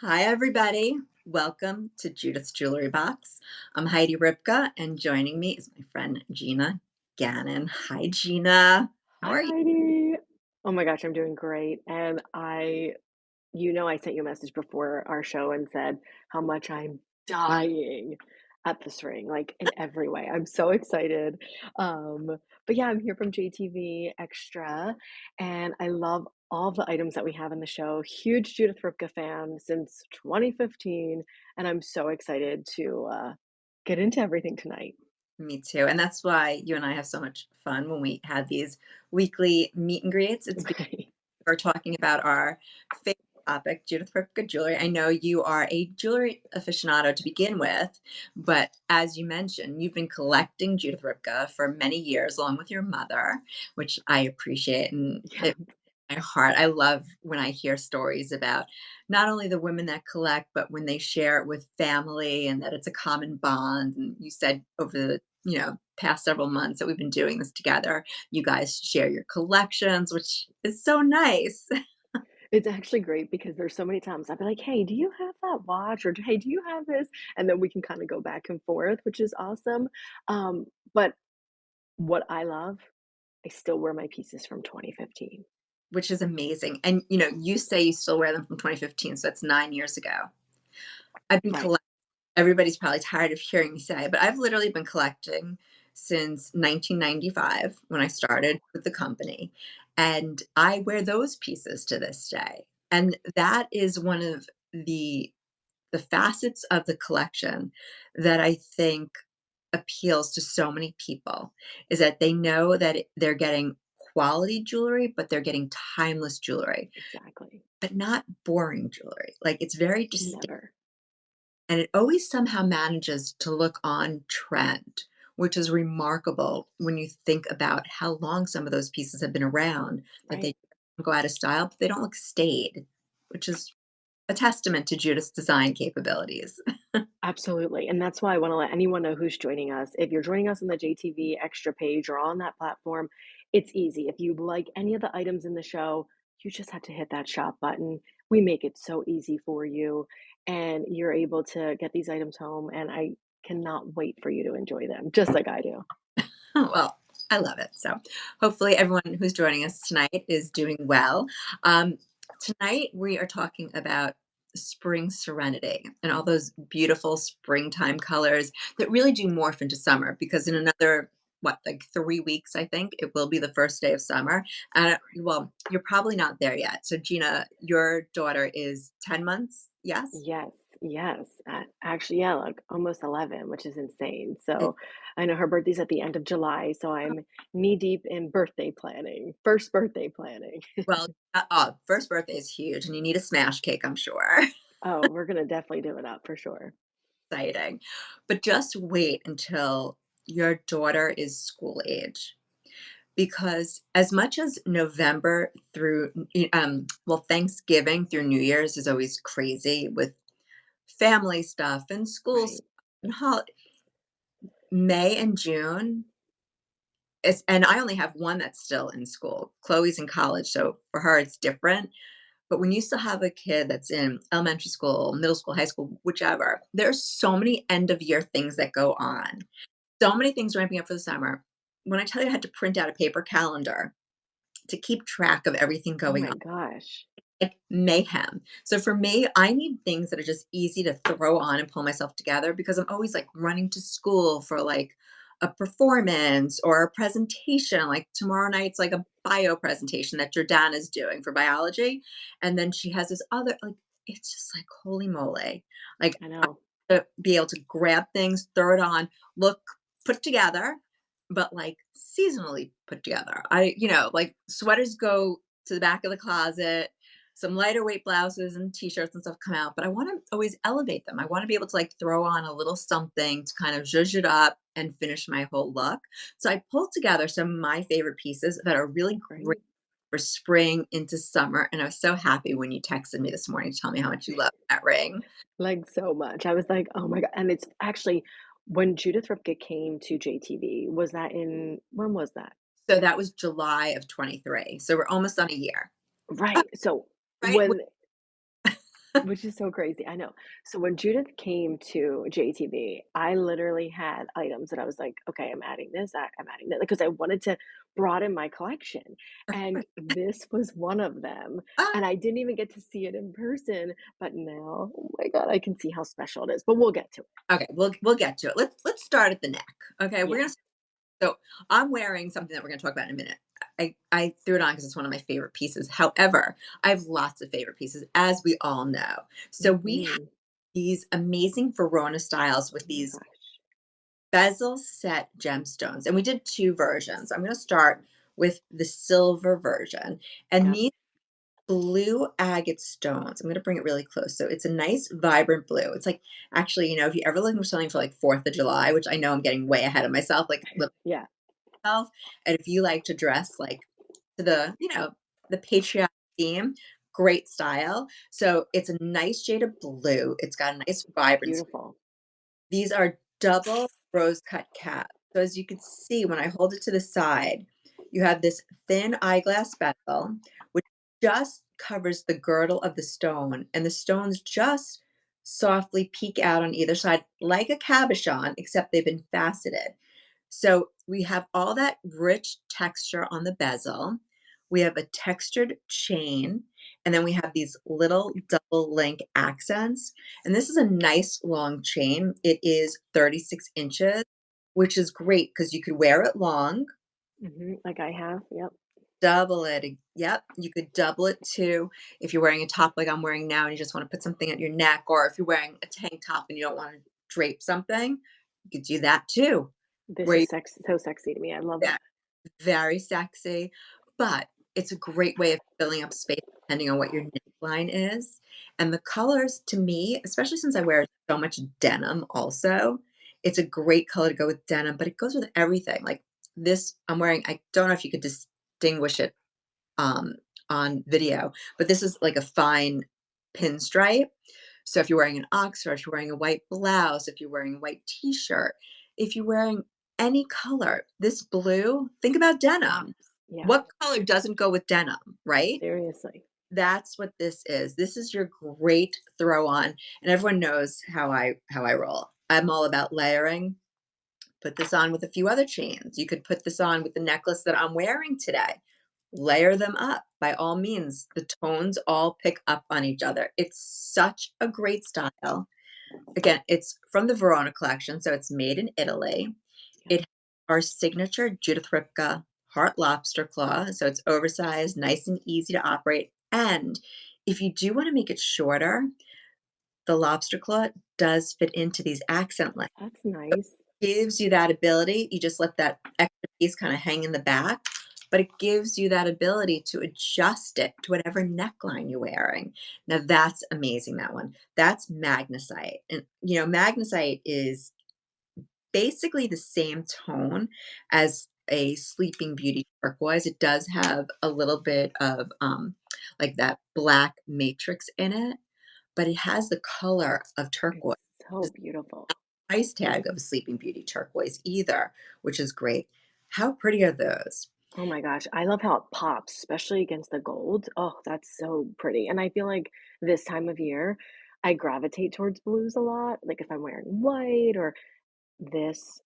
Hi, everybody. Welcome to Judith's Jewelry Box. I'm Heidi Ripka, and joining me is my friend Gina Gannon. Hi, Gina. How Hi, are you? Heidi. Oh my gosh, I'm doing great. And I sent you a message before our show and said how much I'm dying at this ring, like in every way. I'm so excited. But yeah, I'm here from JTV Extra, and I love all of the items that we have in the show. Huge Judith Ripka fan since 2015, and I'm so excited to get into everything tonight. Me too. And that's why you and I have so much fun when we have these weekly meet and greets. It's because Right. we're talking about our favorite topic, Judith Ripka jewelry. I know you are a jewelry aficionado to begin with, but as you mentioned, you've been collecting Judith Ripka for many years, along with your mother, which I appreciate. And Yeah. my heart. I love when I hear stories about not only the women that collect, but when they share it with family and that it's a common bond. And you said over the past several months that we've been doing this together, you guys share your collections, which is so nice. It's actually great because there's so many times I'll be like, "Hey, do you have that watch?" Or, "Hey, do you have this?" And then we can kinda go back and forth, which is awesome. But what I love, I still wear my pieces from 2015. Which is amazing. And you say you still wear them from 2015, so that's 9 years ago. I've been Right, collecting. Everybody's probably tired of hearing me say, but I've literally been collecting since 1995 when I started with the company, and I wear those pieces to this day. And that is one of the facets of the collection that I think appeals to so many people is that they know that they're getting quality jewelry, but they're getting timeless jewelry, exactly. but not boring jewelry. Like it's very distinct Never. and it always somehow manages to look on trend, which is remarkable when you think about how long some of those pieces have been around, that they Right. don't go out of style, but they don't look staid, which is a testament to Judith's design capabilities. Absolutely, and that's why I wanna let anyone know who's joining us. If you're joining us on the JTV Extra page or on that platform, it's easy. If you like any of the items in the show, you just have to hit that shop button. We make it so easy for you, and you're able to get these items home, and I cannot wait for you to enjoy them just like I do. Well, I love it. So hopefully everyone who's joining us tonight is doing well. Um, Tonight we are talking about spring serenity and all those beautiful springtime colors that really do morph into summer because in another like 3 weeks I think it will be the first day of summer. And well, you're probably not there yet. So Gina, your daughter is 10 months. Yes. Yes, yes. Actually, yeah, like almost 11, which is insane. So I know her birthday's at the end of July, so I'm knee deep in birthday planning, first birthday planning. Well, first birthday is huge and you need a smash cake, I'm sure. Oh, we're gonna definitely do it up for sure. Exciting. But just wait until your daughter is school age because as much as November through Thanksgiving through New Year's is always crazy with family stuff and school Right. stuff and May and June and I only have one that's still in school. Chloe's in college, so for her it's different. But when you still have a kid that's in elementary school, middle school, high school, whichever, there's so many end of year things that go on. So many things ramping up for the summer. When I tell you I had to print out a paper calendar to keep track of everything Oh going my on, gosh. like mayhem. So for me, I need things that are just easy to throw on and pull myself together because I'm always like running to school for like a performance or a presentation. Like tomorrow night's like a bio presentation that Jordan is doing for biology. And then she has this other, like, it's just like, holy moly. Like, I know. to be able to grab things, throw it on, look put together, but like seasonally put together. Like sweaters go to the back of the closet, some lighter weight blouses and t-shirts and stuff come out, but I want to always elevate them. I want to be able to like throw on a little something to kind of zhuzh it up and finish my whole look. So I pulled together some of my favorite pieces that are really great Great. for spring into summer. And I was so happy when you texted me this morning to tell me how much you love that ring. Like so much. I was like, oh my God. And it's actually when Judith Ripka came to JTV, was that in when was that? So that was July of 23. So we're almost on a year. Oh, Right. So right? when Which is so crazy, I know. So when Judith came to JTV, I literally had items that I was like, "Okay, I'm adding this, I'm adding that," because I wanted to broaden my collection, and this was one of them, Ah, and I didn't even get to see it in person, but now, oh my god, I can see how special it is, but we'll get to it. okay, we'll get to it. Let's start at the neck. Okay, we're Yeah. gonna so I'm wearing something that we're gonna talk about in a minute. I threw it on because it's one of my favorite pieces. However, I have lots of favorite pieces, as we all know. So we have Mhm. these amazing Verona styles Oh with my these gosh. bezel set gemstones, and we did two versions. I'm gonna start with the silver version, and Yep. these blue agate stones. I'm gonna bring it really close. So it's a nice vibrant blue. It's like actually, if you ever looking for something for like 4th of July, which I know I'm getting way ahead of myself, like Yeah. myself, and if you like to dress like to the patriotic theme, great style. So it's a nice shade of blue. It's got a nice vibrancy. Beautiful. These are double rose cut caps. So as you can see, when I hold it to the side, you have this thin eyeglass bezel, which just covers the girdle of the stone, and the stones just softly peek out on either side like a cabochon, except they've been faceted. So we have all that rich texture on the bezel. We have a textured chain, and then we have these little double link accents. And this is a nice long chain. It is 36 inches, which is great because you could wear it long, Mhm, like I have, yep. double it. Yep, you could double it too if you're wearing a top like I'm wearing now and you just want to put something at your neck, or if you're wearing a tank top and you don't want to drape something, you could do that too. This Where is you so sexy to me, I love yeah, that. very sexy, but it's a great way of filling up space depending on what your neckline is. And the colors to me, especially since I wear so much denim also, it's a great color to go with denim, but it goes with everything. Like this, I'm wearing, I don't know if you could distinguish it um, on video, but this is like a fine pinstripe. So if you're wearing an oxford, if you're wearing a white blouse, if you're wearing a white t-shirt, if you're wearing any color, this blue, think about denim. Pops, yeah, What color doesn't go with denim, right? seriously. That's what this is. This is your great throw on, and everyone knows how I roll. I'm all about layering. Put this on with a few other chains. You could put this on with the necklace that I'm wearing today. Layer them up. By all means, the tones all pick up on each other. It's such a great style. Again, it's from the Verona collection, so it's made in Italy. Yep, It our signature Judith Ripka heart lobster claw, so it's oversized, nice and easy to operate. And if you do want to make it shorter, the lobster claw does fit into these accent lengths. that's nice. Gives you that ability. You just let that extra piece kind of hang in the back, but it gives you that ability to adjust it to whatever neckline you're wearing. Now that's amazing, that one. That's magnesite. And magnesite is basically the same tone as a Sleeping Beauty turquoise. It does have a little bit of like that black matrix in it, but it has the color of turquoise. It's so beautiful. Price tag of a Sleeping Beauty turquoise either, which is great. How pretty are those? Oh my gosh, I love how it pops, especially against the gold. Oh, that's so pretty, and I feel like this time of year, I gravitate towards blues a lot, like, if I'm wearing white or this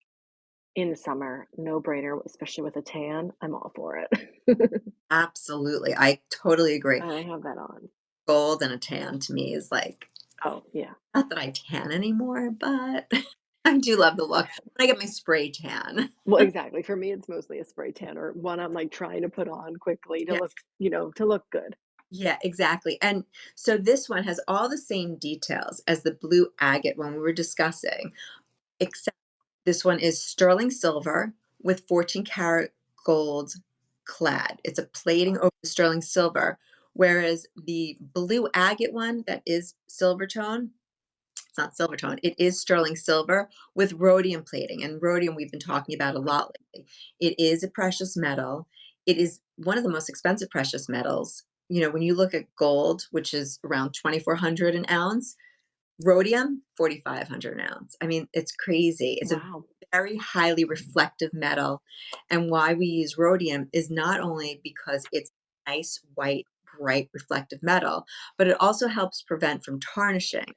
in the summer, no brainer, especially with a tan, I'm all for it. Absolutely. I totally agree. And I have that on. Gold and a tan to me is like, Oh, yeah. not that I tan anymore, but I do love the look. When I get my spray tan. Well, exactly. For me, it's mostly a spray tan or one I'm, like, trying to put on quickly to Yes. look, to look good. Yeah, exactly. And so this one has all the same details as the blue agate one we were discussing, except this one is sterling silver with 14 karat gold clad. It's a plating over the sterling silver, whereas the blue agate one that is silver tone, it's not silver tone, it is sterling silver with rhodium plating. And rhodium we've been talking about a lot lately. It is a precious metal. It is one of the most expensive precious metals. When you look at gold, which is around 2,400 an ounce, rhodium, 4,500 an ounce. I mean, it's crazy. It's a Wow. very highly reflective metal. And why we use rhodium is not only because it's nice, white, bright reflective metal, but it also helps prevent from tarnishing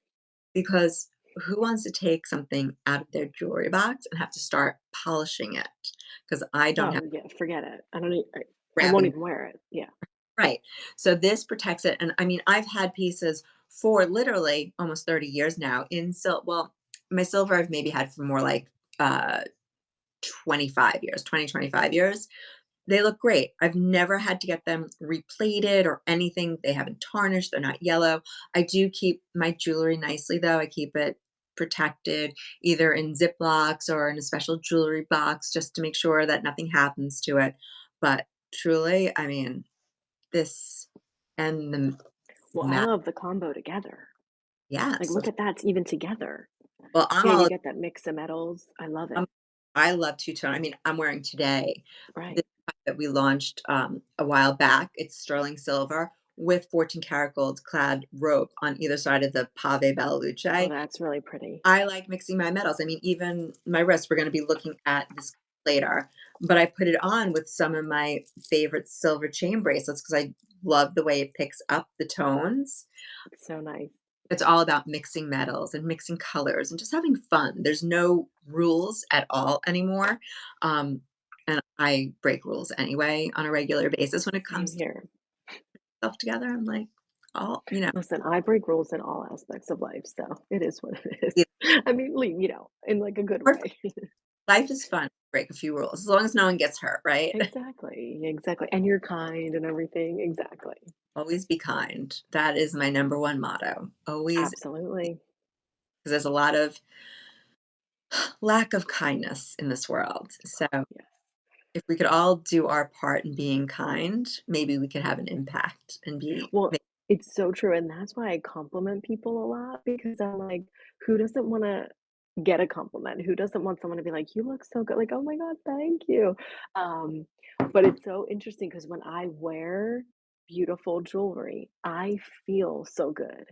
because who wants to take something out of their jewelry box and have to start polishing it? Because I don't have Oh, yeah, forget it. I don't e I won't grabbing even wear it. Yeah. right. So this protects it, and I mean, I've had pieces for literally almost 30 years now in well, my silver I've maybe had for more like, uh, 25 years, 20, 25 years. They look great. I've never had to get them replated or anything. They haven't tarnished, they're not yellow. I do keep my jewelry nicely, though. I keep it protected either in Ziplocs or in a special jewelry box just to make sure that nothing happens to it. But truly, I mean, this and the Well, I matte love the combo together. yeah, Like, so look at that, it's even together. well, I'm Yeah, you all get that mix of metals. I love I'm it. I love two-tone. I mean, I'm wearing today Right. this that we launched, a while back. It's sterling silver with 14 karat gold clad rope on either side of the Pave Bella Luce. Oh, that's really pretty. I like mixing my metals. I mean, even my wrist, we're gonna be looking at this later, but I put it on with some of my favorite silver chain bracelets because I love the way it picks up the tones. It's so nice. It's all about mixing metals and mixing colors and just having fun. There's no rules at all anymore. Um, and I break rules anyway on a regular basis when it Same comes to here. stuff together. I'm like, all, you know, Listen, I break rules in all aspects of life, so it is what it is. it- I mean, in like a good perfect. way. Life is fun. Break a few rules as long as no one gets hurt, right? Exactly, exactly, and you're kind and everything, exactly. Always be kind. That is my number one motto. Always, Absolutely. because there's a lot of lack of kindness in this world. So Yeah. if we could all do our part in being kind, maybe we could have an impact and be Well, it's so true, and that's why I compliment people a lot because I'm like, who doesn't wanna get a compliment? Who doesn't want someone to be like, "You look so good," like, "Oh my god, thank you." Um, but it's so interesting because when I wear beautiful jewelry, I feel so good.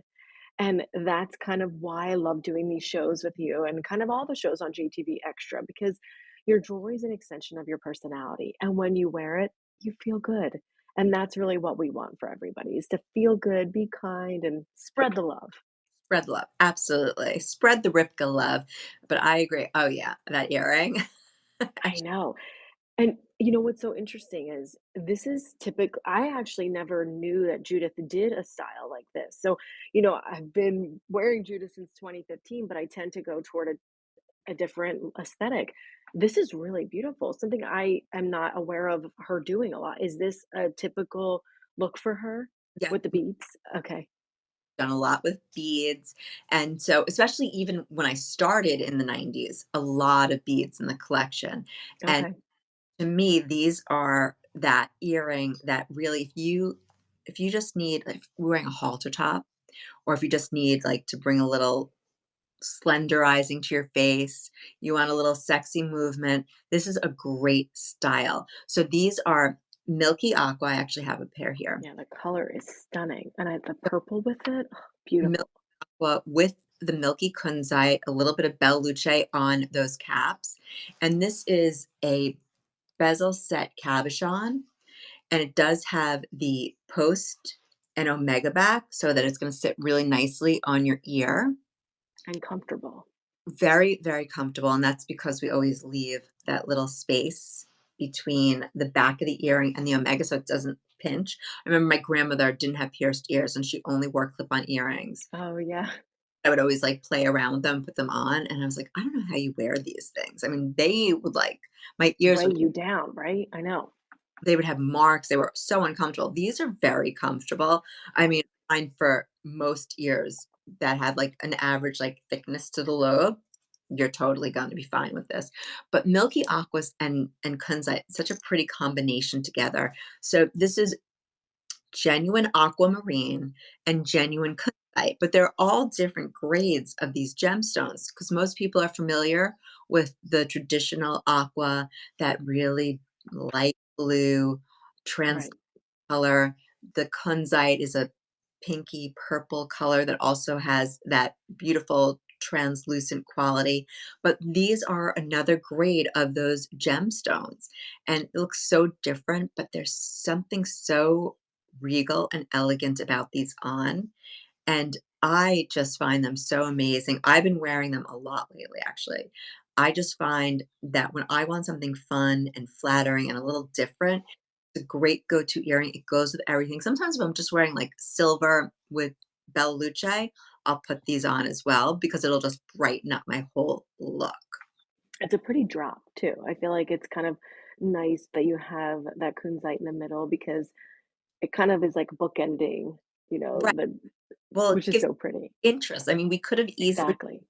And that's kind of why I love doing these shows with you and kind of all the shows on JTV Extra because your jewelry is an extension of your personality. And when you wear it, you feel good. And that's really what we want for everybody is to feel good, be kind, and spread the love. spread love. Absolutely. Spread the Ripka love. But I agree. Oh, yeah, that earring. I know. And you know what's so interesting is this is typical. I actually never knew that Judith did a style like this. So, I've been wearing Judith since 2015, but I tend to go toward a different aesthetic. This is really beautiful, something I am not aware of her doing a lot. Is this a typical look for her Yeah, with the beads? Okay, done a lot with beads. And so, especially even when I started in the 90s, a lot of beads in the collection. And okay. to me, these are that earring that really, if you just need like wearing a halter top, or if you just need like to bring a little slenderizing to your face, you want a little sexy movement, this is a great style. So these are milky aqua. I actually have a pair here. Yeah, the color is stunning, and the purple with it, oh, beautiful. Milky aqua with the milky kunzite, a little bit of bell luce on those caps. And this is a bezel set cabochon, and it does have the post and omega back so that it's going to sit really nicely on your ear. And comfortable. Very, very comfortable, and that's because we always leave that little space between the back of the earring and the omega so it doesn't pinch. I remember my grandmother didn't have pierced ears and she only wore clip-on earrings. Oh, yeah. I would always, like, play around with them, put them on, and I was like, "I don't know how you wear these things." I mean, they would, like my ears Weigh would you down, right? I know. they would have marks, they were so uncomfortable. These are very comfortable. I mean, fine for most ears that have, like, an average, like, thickness to the lobe, you're totally gonna be fine with this. But milky aquas and kunzite, such a pretty combination together. So this is genuine aquamarine and genuine kunzite, but they're all different grades of these gemstones because most people are familiar with the traditional aqua, that really light blue, trans Right. color. The kunzite is a pinky purple color that also has that beautiful translucent quality. But these are another grade of those gemstones. And it looks so different, but there's something so regal and elegant about these on, and I just find them so amazing. I've been wearing them a lot lately, actually. I just find that when I want something fun and flattering and a little different, it's a great go-to earring. It goes with everything. Sometimes if I'm just wearing like silver with Bella Luce, I'll put these on as well because it'll just brighten up my whole look. It's a pretty drop too. I feel like it's kind of nice that you have that kunzite in the middle because it kind of is like bookending, Right. the Well, it which is gives so pretty. interest. I mean, we could have easily Exactly.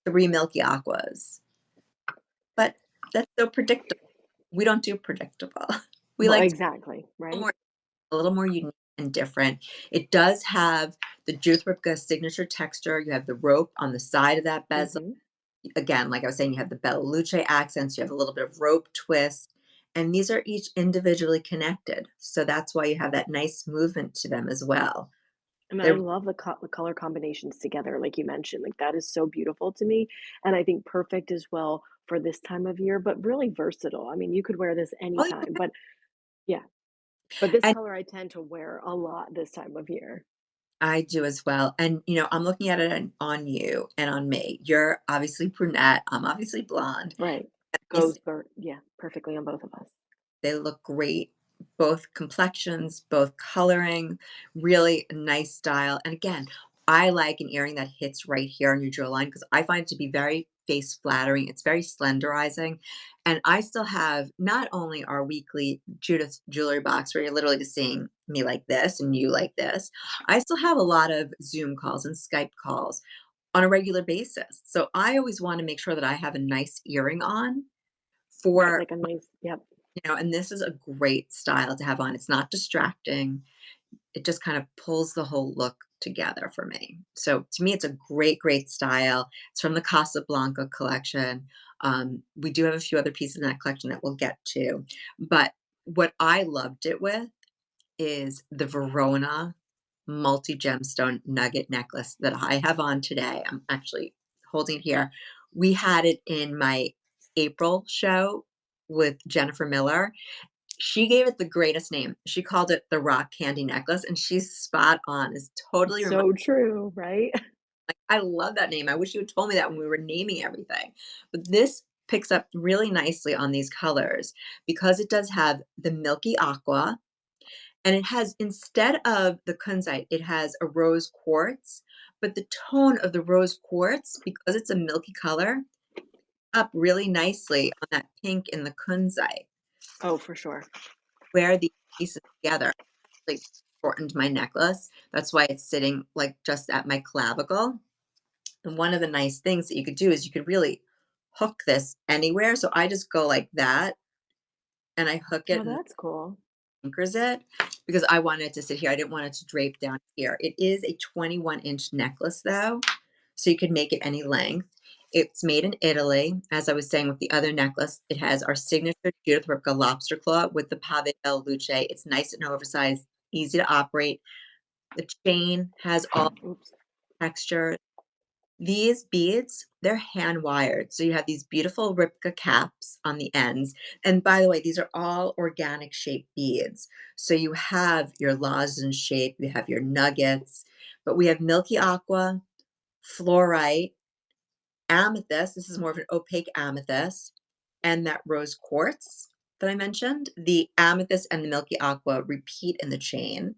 3 milky aquas, but that's so predictable. We don't do predictable. We Well, like exactly, to right? a little more unique and different. It does have the Judith Ripka signature texture. You have the rope on the side of that bezel. Mhm. Again, like I was saying, you have the Bella Luce accents, you have a little bit of rope twist, and these are each individually connected. So that's why you have that nice movement to them as well. And I They're love the color combinations together, like you mentioned, like, that is so beautiful to me, and I think perfect as well for this time of year, but really versatile. I mean, you could wear this oh, anytime, yeah. but yeah, but this And color I tend to wear a lot this time of year. I do as well. And I'm looking at it on you and on me. You're obviously brunette. I'm obviously blonde. Right. These Goes for yeah, perfectly on both of us. They look great, both complexions, both coloring, really a nice style. And again, I like an earring that hits right here on your jawline because I find it to be very face flattering. It's very slenderizing. And I still have not only our weekly Judith jewelry box where you're literally just seeing me like this and you like this, I still have a lot of Zoom calls and Skype calls on a regular basis. So I always want to make sure that I have a nice earring on Right, for like a nice yep. and this is a great style to have on. It's not distracting. It just kind of pulls the whole look together for me. So to me, it's a great, great style. It's from the Casablanca collection. We do have a few other pieces in that collection that we'll get to. But what I loved it with is the Verona multi gemstone nugget necklace that I have on today. I'm actually holding it here. We had it in my April show with Jennifer Miller. She gave it the greatest name. She called it the rock candy necklace, and she's spot on. It's totally remi So true, right? I love that name. I wish you had told me that when we were naming everything. But this picks up really nicely on these colors because it does have the milky aqua, and it has instead of the kunzite, it has a rose quartz, but the tone of the rose quartz, because it's a milky color, up really nicely on that pink in the kunzite. Oh, for sure. Wear these pieces together like, shortened my necklace. That's why it's sitting, like, just at my clavicle, and one of the nice things that you could do is you could really hook this anywhere, so I just go like that, and I hook Oh, it and that's cool. anchors it because I want it to sit here. I didn't want it to drape down here. It is a 21-inch necklace, though, so you could make it any length. It's made in Italy. As I was saying with the other necklace, it has our signature Judith Ripka lobster claw with the pave bel luce. It's nice and oversized, easy to operate. The chain has all Oops. texture. These beads, they're hand wired. So you have these beautiful Ripka caps on the ends. And by the way, these are all organic shaped beads. So you have your lozenge shape, you have your nuggets, but we have milky aqua, fluorite, amethyst. This is more of an opaque amethyst, and that rose quartz that I mentioned. The amethyst and the milky aqua repeat in the chain.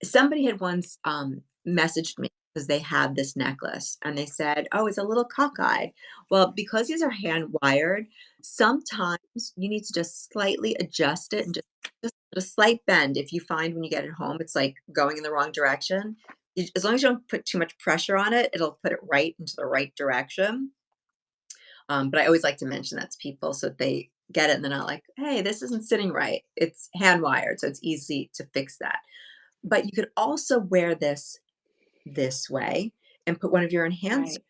Somebody had once, messaged me because they had this necklace, and they said, "Oh, it's a little cockeyed." Well, because these are hand wired, sometimes you need to just slightly adjust it and just a slight bend if you find when you get it home, it's, like, going in the wrong direction. You as long as you don't put too much pressure on it, it'll put it right into the right direction. But I always like to mention that to people so that they get it and they're not like, "Hey, this isn't sitting right." It's hand wired, so it's easy to fix that. But you could also wear this way and put one of your enhancers Right.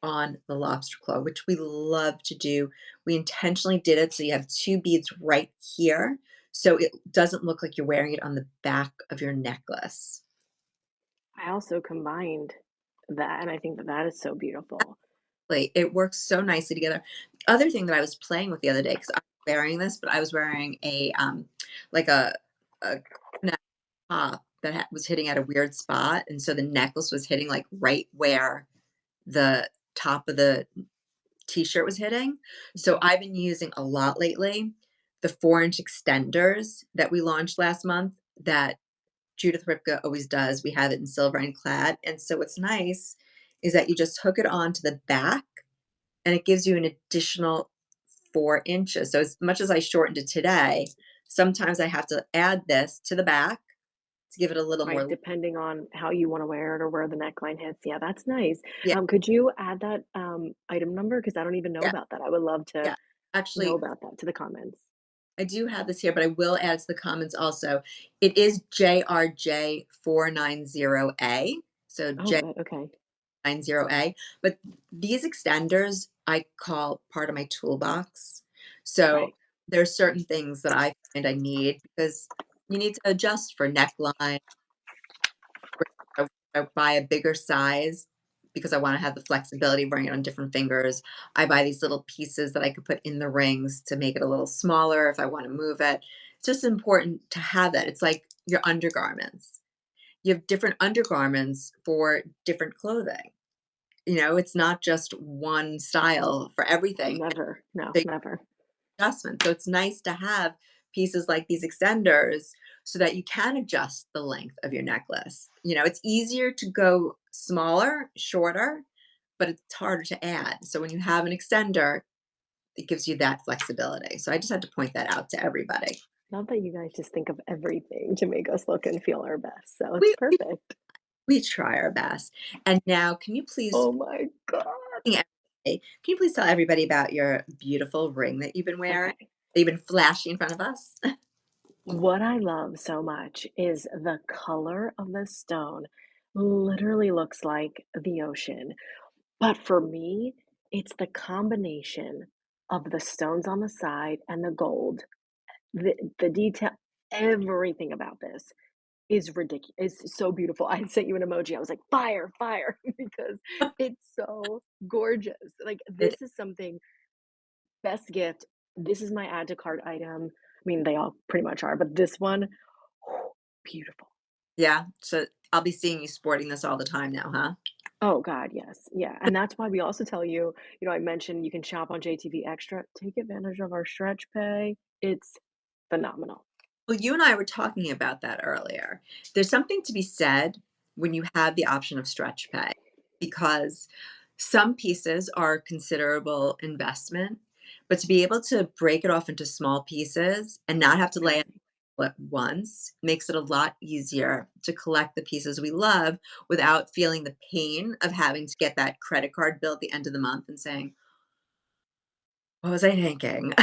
on the lobster claw, which we love to do. We intentionally did it so you have 2 beads right here, so it doesn't look like you're wearing it on the back of your necklace. I also combined that, and I think that that is so beautiful. Like, it works so nicely together. Other thing that I was playing with the other day, because I was wearing this, but I was wearing like a top that was hitting at a weird spot, and so the necklace was hitting like right where the top of the t-shirt was hitting. So Mhm. I've been using a lot lately the 4-inch extenders that we launched last month that Judith Ripka always does. We have it in silver and clad. And so what's nice is that you just hook it onto the back and it gives you an additional 4 inches. So as much as I shortened it today, sometimes I have to add this to the back to give it a little Right, more. depending on how you wanna wear it or where the neckline hits. Yeah, that's nice. Yeah, Could you add that, item number? Because I don't even know yeah, about that. I would love to yeah. know Actually, about that to the comments. I do have this here, but I will add to the comments also. It is JRJ490A. So Oh, good, okay. J90A. But these extenders I call part of my toolbox. So Right. there are certain things that I find I need because you need to adjust for neckline. I buy a bigger size because I wanna have the flexibility of wearing it on different fingers. I buy these little pieces that I could put in the rings to make it a little smaller if I wanna move it. It's just important to have that. It's like your undergarments. You have different undergarments for different clothing. It's not just one style for Oh, everything. never. No, It's never. adjustment. So it's nice to have pieces like these extenders so that you can adjust the length of your necklace. It's easier to go smaller, shorter, but it's harder to add. So when you have an extender, it gives you that flexibility. So I just had to point that out to everybody. Love that you guys just think of everything to make us look and feel our best, so it's We we, perfect. we try our best. And now, can you please Oh my god. can you please tell everybody about your beautiful ring that you've been wearing? Okay. That you've been flashing in front of us? What I love so much is the color of the stone literally looks like the ocean. But for me, it's the combination of the stones on the side and the gold. The detail, everything about this is ridiculous. It's so beautiful. I sent you an emoji. I was like, fire, fire, because it's so gorgeous. Like, It this is something, best gift. This is my add to cart item. I mean, they all pretty much are, but this one, beautiful. Yeah, so I'll be seeing you sporting this all the time now, huh? Oh god, yes. Yeah, and that's why we also tell you, I mentioned you can shop on JTV Extra. Take advantage of our stretch pay. It's phenomenal. Well, you and I were talking about that earlier. There's something to be said when you have the option of stretch pay because some pieces are considerable investment, but to be able to break it off into small pieces and not have to lay it Right. all at once makes it a lot easier to collect the pieces we love without feeling the pain of having to get that credit card bill at the end of the month and saying, "What was I thinking?"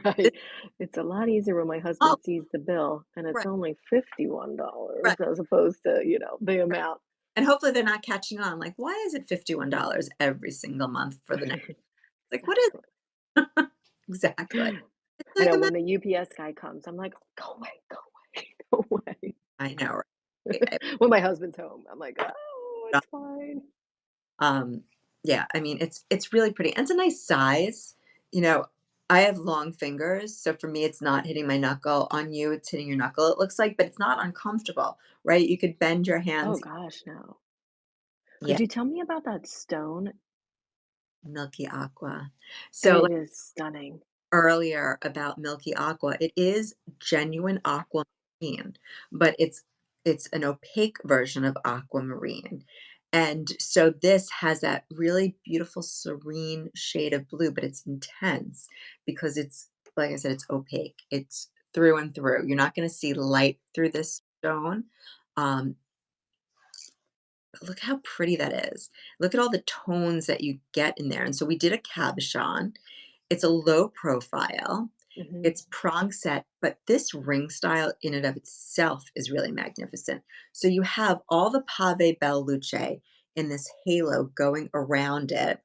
Right. It's a lot easier when my Oh, husband sees the bill and it's right, only $51 right. as opposed to, the amount. And hopefully they're not catching on, like, "Why is it $51 every single month for the next?" Like, "What is" Exactly. exactly. It's I like know a when ma the UPS guy comes, I'm like, "Go away, go away, go away." I know, right? When my husband's home, I'm like, "Oh, it's fine." Um, yeah, I mean, it's really pretty, and it's a nice size, you know, I have long fingers, so for me, it's not hitting my knuckle. On you, it's hitting your knuckle, it looks like, but it's not uncomfortable, right? You could bend your Oh hands. gosh, no. Yeah, Could you tell me about that stone? milky aqua. So, It like, is stunning. earlier about milky aqua, it is genuine aquamarine, but it's an opaque version of aquamarine. And so this has that really beautiful serene shade of blue, but it's intense because it's like I said, it's opaque. It's through and through. You're not going to see light through this stone. Um, but look how pretty that is. Look at all the tones that you get in there. And so we did a cabochon. It's a low profile. Mhm. It's prong set, but this ring style in and of itself is really magnificent. So you have all the pave belle luce in this halo going around it.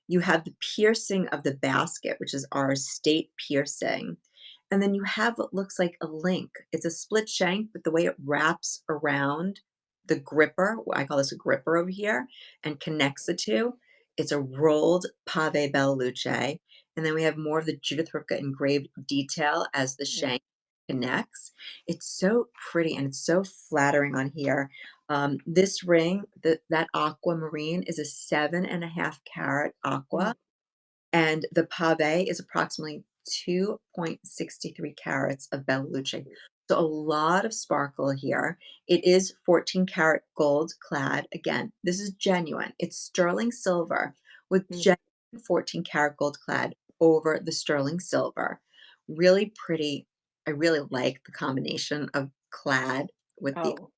You have the piercing of the basket, which is our state piercing. And then you have what looks like a link. It's a split shank, but the way it wraps around the gripper, I call this a gripper over here, and connects the two. It's a rolled pave belle luce. And then we have more of the Judith Ripka engraved detail as the Mm. shank. connects. It's so pretty and it's so flattering on here. This ring, that aquamarine is a 7.5 carat aqua, Mm, and the pave is approximately 2.63 carats of Belluluce. So a lot of sparkle here. It is 14 karat gold clad. Again, this is genuine. It's sterling silver with mm. genuine 14 karat gold clad over the sterling silver. Really pretty. I really like the combination of clad with the, Oh,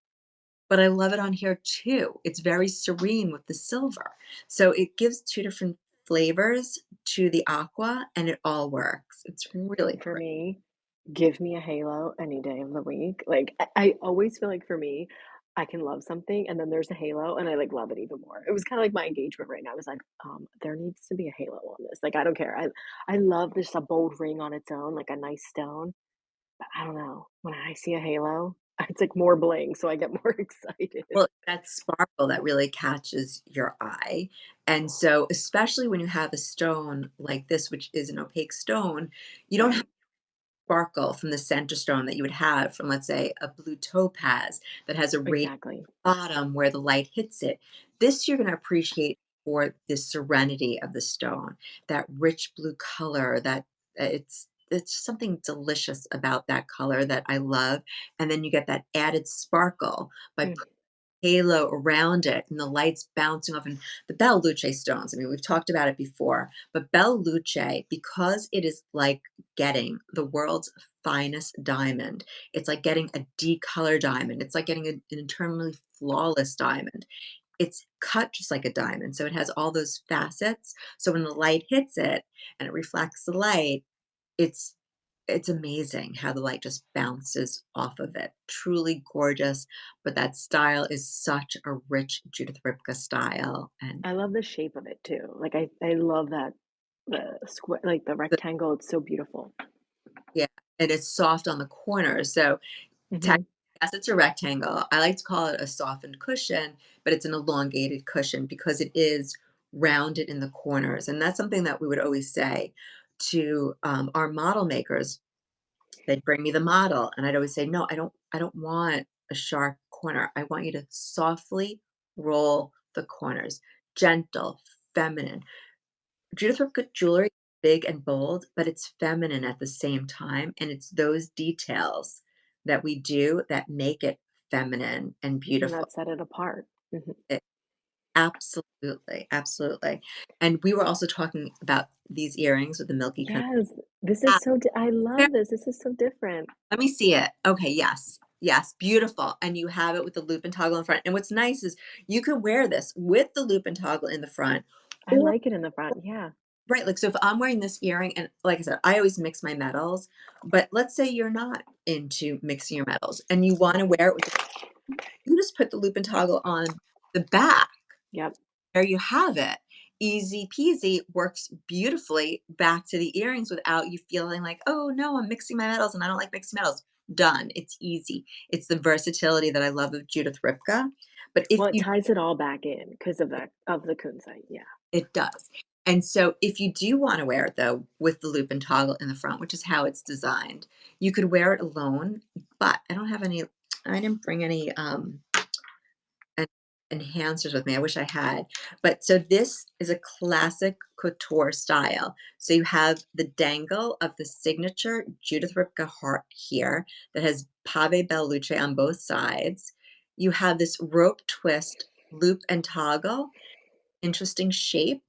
but I love it on here too. It's very serene with the silver. So it gives two different flavors to the aqua and it all works. It's really for pretty. me, give me a halo any day of the week. Like, I always feel like for me, I can love something and then there's a halo and I like love it even more. It was kind of like my engagement ring. I was like, there needs to be a halo on this. Like, I don't care. I love this a bold ring on its own, like a nice stone. But I don't know. When I see a halo, it's like more bling, so I get more excited. Well, that sparkle that really catches your eye. And so, especially when you have a stone like this, which is an opaque stone, you don't Right. sparkle from the center stone that you would have from, let's say, a blue topaz that has a radiant Exactly. bottom where the light hits it. This you're going to appreciate for the serenity of the stone, that rich blue color. That it's something delicious about that color that I love. And then you get that added sparkle by Mm, halo around it and the lights bouncing off and the Bell Luce stones. I mean, we've talked about it before, but Bell Luce, because it is like getting the world's finest diamond, it's like getting a D-color diamond. It's like getting an internally flawless diamond. It's cut just like a diamond. So it has all those facets. So when the light hits it and it reflects the light, it's it's amazing how the light just bounces off of it. Truly gorgeous, but that style is such a rich Judith Ripka style, and I love the shape of it too. Like, I love that the square like, the the rectangle, it's so beautiful. yeah, and it's soft on the corners, so tech Mhm. yes, it's a rectangle. I like to call it a softened cushion, but it's an elongated cushion because it is rounded in the corners, and that's something that we would always say to, our model makers. They'd bring me the model, and I'd always say, "No, I don't want a sharp corner. I want you to softly roll the corners, gentle, feminine." Judith Ripka jewelry, big and bold, but it's feminine at the same time, and it's those details that we do that make it feminine and And beautiful. that set it apart. Mhm. It absolutely, absolutely. And we were also talking about these earrings with the milky con Yes, this is so I love this, this is so different. let me see it. Okay, yes. Yes, beautiful. And you have it with the loop and toggle in front. And what's nice is you could wear this with the loop and toggle in the front. I Or like it in the front, yeah. right, like so if I'm wearing this earring and like I said, I always mix my metals, but let's say you're not into mixing your metals and you want to wear it with you just put the loop and toggle on the back. Yep. There you have it. Easy peasy, works beautifully back to the earrings without you feeling like, "Oh, no, I'm mixing my metals and I don't like mixing metals." Done. It's easy. It's the versatility that I love of Judith Ripka. But if Well, it you ties it all back in because of the kunzite, yeah. it does. And so if you do wanna wear it though with the loop and toggle in the front, which is how it's designed, you could wear it alone, but I didn't bring any, en enhancers with me, I wish I had. But so this is a classic couture style. So you have the dangle of the signature Judith Ripka heart here that has pave bellucce on both sides. You have this rope twist, loop and toggle, interesting shape.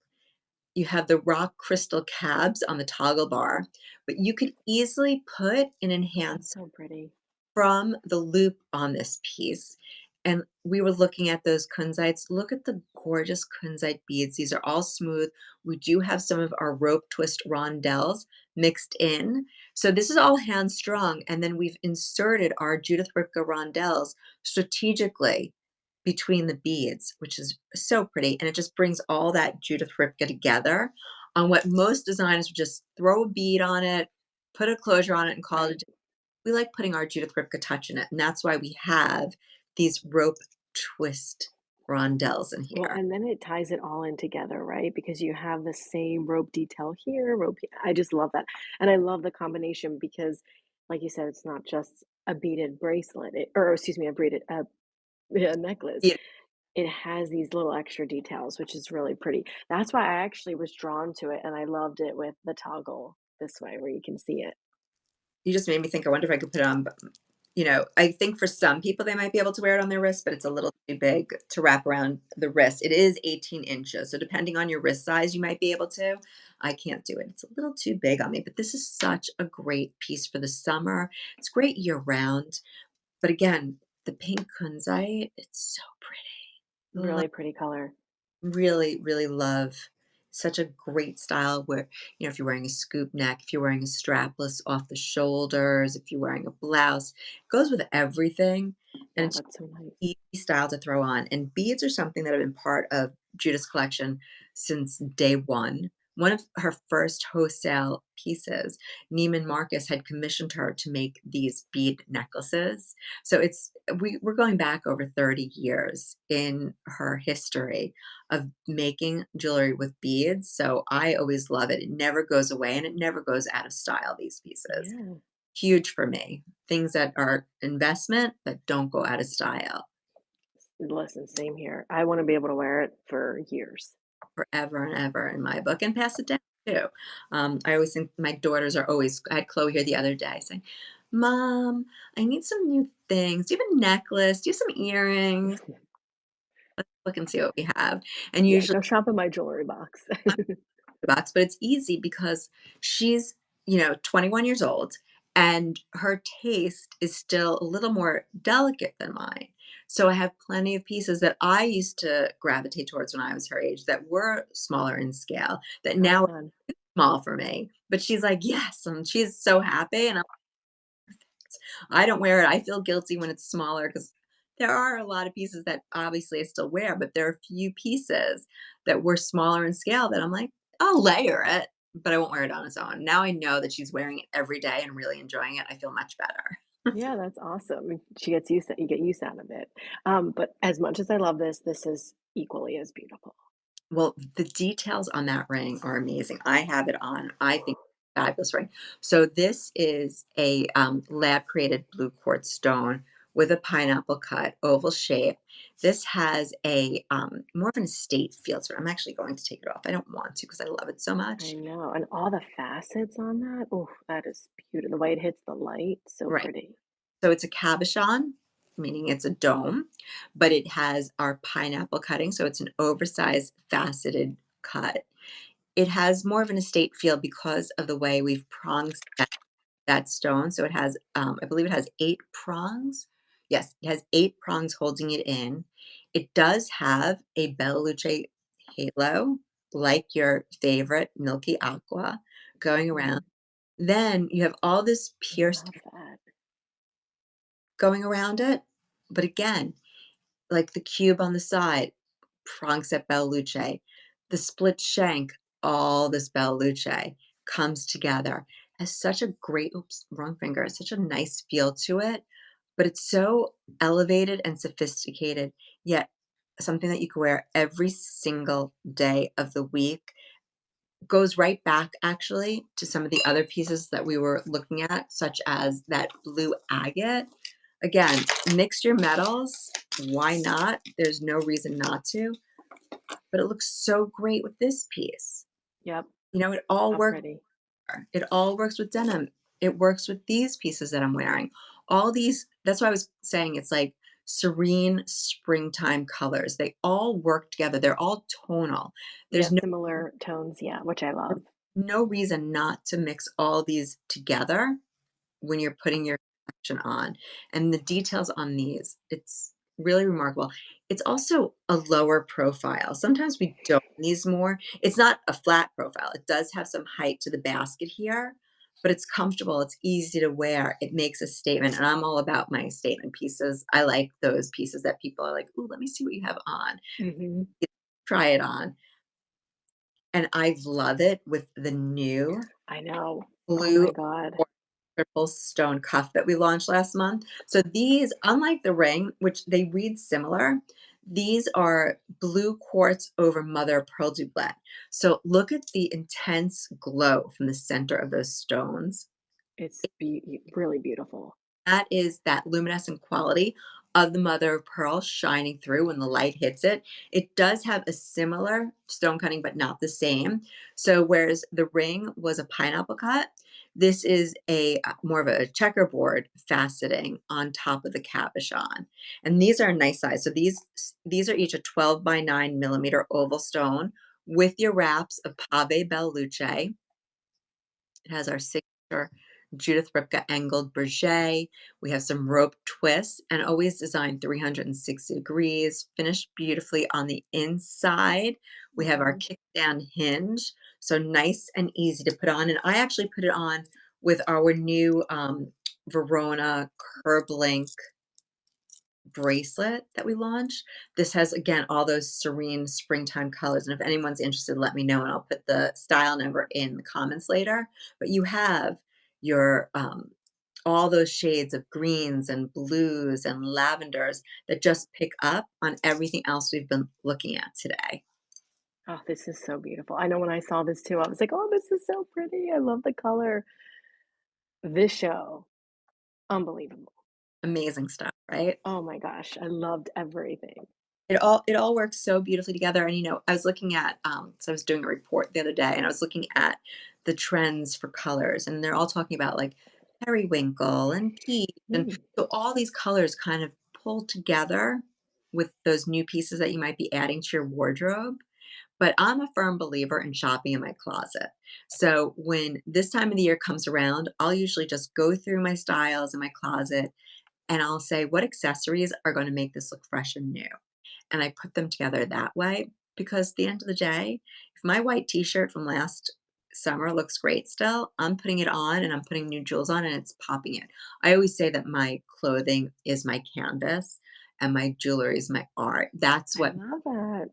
You have the rock crystal cabs on the toggle bar, but you could easily put an That's enhancer so pretty. from the loop on this piece. And we were looking at those kunzites. Look at the gorgeous kunzite beads. These are all smooth. We do have some of our rope twist rondelles mixed in. So this is all hand strung. And then we've inserted our Judith Ripka rondelles strategically between the beads, which is so pretty. And it just brings all that Judith Ripka together on what most designers would just throw a bead on it, put a closure on it, and call it Right. a we like putting our Judith Ripka touch in it, and that's why we have these rope twist rondelles in Well, here. and then it ties it all in together, right? Because you have the same rope detail here, rope he I just love that, and I love the combination because like you said, it's not just a beaded bracelet, or excuse me, a beaded yeah, necklace. Yeah, It has these little extra details, which is really pretty. That's why I actually was drawn to it, and I loved it with the toggle this way where you can see it. you just made me think, I wonder if I could put it on, I think for some people, they might be able to wear it on their wrist, but it's a little too big to wrap around the wrist. It is 18 inches, so depending on your wrist size, you might be able to. I can't do it. It's a little too big on me, but this is such a great piece for the summer. It's great year round, but again, the pink kunzite, it's so pretty. Really pretty color. Really, really love such a great style where, if you're wearing a scoop neck, if you're wearing a strapless off the shoulders, if you're wearing a blouse, it goes with everything. And Yeah, it's that's so nice. easy style to throw on. And beads are something that have been part of Judith's collection since day one. One of her first wholesale pieces, Neiman Marcus had commissioned her to make these bead necklaces. So we're going back over 30 years in her history of making jewelry with beads. So I always love it. It never goes away and it never goes out of style, these pieces. Yeah. Huge for me. Things that are investment that don't go out of style Listen, same here. I wanna be able to wear it for years. forever and ever in my book and pass it down too. I always think my daughters are always, I had Chloe here the other day saying, Mom, I need some new things. Do you have a necklace? Do you have some earrings? Let's look and see what we have. And Yeah, usually go shop in my jewelry box. box, but it's easy because she's, 21 years old and her taste is still a little more delicate than mine. So I have plenty of pieces that I used to gravitate towards when I was her age that were smaller in scale that How now are fun. small for me. But she's like, yes, and she's so happy. And I don't wear it. I feel guilty when it's smaller because there are a lot of pieces that obviously I still wear, but there are a few pieces that were smaller in scale that I'm like, I'll layer it, but I won't wear it on its own. Now I know that she's wearing it every day and really enjoying it. I feel much better. Yeah, that's awesome. She gets used to you get used out of it. But as much as I love this, this is equally as beautiful. Well, the details on that ring are amazing. I have it on. I think fabulous ring. So this is a lab created blue quartz stone with a pineapple cut, oval shape. This has a more of an estate feel to it. I'm actually going to take it off. I don't want to because I love it so I much. know, and all the facets on that, oh, that is beautiful. The way it hits the light, so Right. pretty. So it's a cabochon, meaning it's a dome, but it has our pineapple cutting. So it's an oversized faceted cut. It has more of an estate feel because of the way we've pronged that stone. So it has, I believe it has 8 prongs. Yes, it has 8 prongs holding it in. It does have a Bella Luce halo, like your favorite milky aqua going around. Mhm. Then you have all this I pierced love that. going around it. But again, like the cube on the side, prongs at Bella Luce. The split shank, all this Bella Luce comes together. Has such a great, oops, wrong finger, such a nice feel to it, but it's so elevated and sophisticated, yet something that you can wear every single day of the week. Goes right back actually to some of the other pieces that we were looking at, such as that blue agate. Again, mix your metals. Why not? There's no reason not to, but it looks so great with this piece. Yep, It all how works. pretty. It all works with denim. It works with these pieces that I'm wearing. All these, that's why I was saying it's like serene springtime colors. They all work together. They're all tonal. Yeah, There's no similar tones, yeah, which I love. no reason not to mix all these together when you're putting your collection on. And the details on these, it's really remarkable. It's also a lower profile. Sometimes we don't these more. It's not a flat profile. It does have some height to the basket here, but it's comfortable. It's easy to wear. It makes a statement. And I'm all about my statement pieces. I like those pieces that people are like, "Ooh, let me see what you have on." Mhm. Try it on. And I love it with the new I know. Oh blue my god. or triple stone cuff that we launched last month. So these, unlike the ring, which they read similar, these are blue quartz over mother of pearl doublet. So look at the intense glow from the center of those stones. It's really beautiful. That is that luminescent quality of the mother of pearl shining through when the light hits it. It does have a similar stone cutting, but not the same. So whereas the ring was a pineapple cut, this is a more of a checkerboard faceting on top of the cabochon. And these are a nice size. So these are each a 12 by 9 millimeter oval stone with your wraps of Pave Belle Luce. It has our signature Judith Ripka angled berget. We have some rope twists and always designed 360 degrees, finished beautifully on the inside. We have our Mhm. kickstand hinge, so nice and easy to put on. And I actually put it on with our new Verona curb link bracelet that we launched. This has, again, all those serene springtime colors, and if anyone's interested, let me know, and I'll put the style number in the comments later. But you have your, all those shades of greens and blues and lavenders that just pick up on everything else we've been looking at today. Oh, this is so beautiful. I know when I saw this too, I was like, "Oh, this is so pretty. I love the color." This show, unbelievable. Amazing stuff, right? Oh my gosh, I loved everything. It all works so beautifully together, and, I was looking at, so I was doing a report the other day, and I was looking at the trends for colors, and they're all talking about, like, periwinkle and peach, and Mm, so all these colors kind of pull together with those new pieces that you might be adding to your wardrobe, but I'm a firm believer in shopping in my closet. So when this time of the year comes around, I'll usually just go through my styles in my closet, and I'll say, "What accessories are gonna make this look fresh and new?" And I put them together that way because at the end of the day, if my white t-shirt from last summer looks great still, I'm putting it on and I'm putting new jewels on and it's popping it. I always say that my clothing is my canvas and my jewelry is my art. That's I what love that.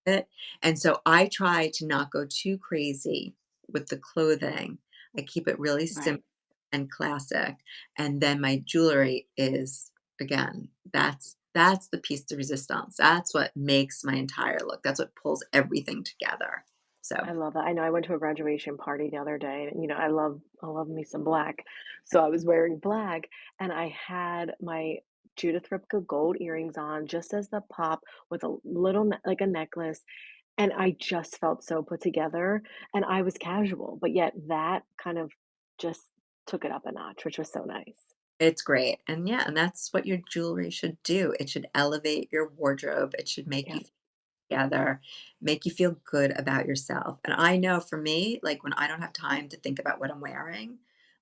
it. And so I try to not go too crazy with the clothing. I keep it really simple Right. and classic. And then my jewelry is, again, that's the piece de resistance. That's what makes my entire look. That's what pulls everything together. So I love that. I know I went to a graduation party the other day, and, I love me some black. So I was wearing black, and I had my Judith Ripka gold earrings on just as the pop with a little ne like a necklace, and I just felt so put together, and I was casual, but yet that kind of just took it up a notch, which was so nice. it's great. And yeah, and that's what your jewelry should do. It should elevate your wardrobe. It should make you Yep, together, make you feel good about yourself. And I know for me, like when I don't have time to think about what I'm wearing,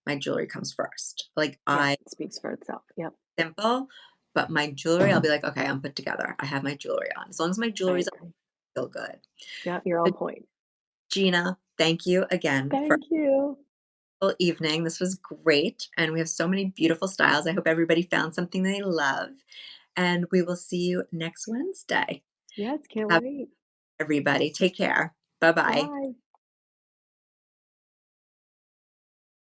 my jewelry comes first. Like yep, I it speaks for itself. Yep, simple, but my jewelry, I'll be like, okay, I'm put together. I have my jewelry on. As long as my I jewelry's on, agree. I feel good. Yep, you're on But point. Gina, thank you again for Thank you. a whole evening. This was great. And we have so many beautiful styles. I hope everybody found something they love. And we will see you next Wednesday. Yes, can't Have wait. everybody. Take care. Bye bye. Bye.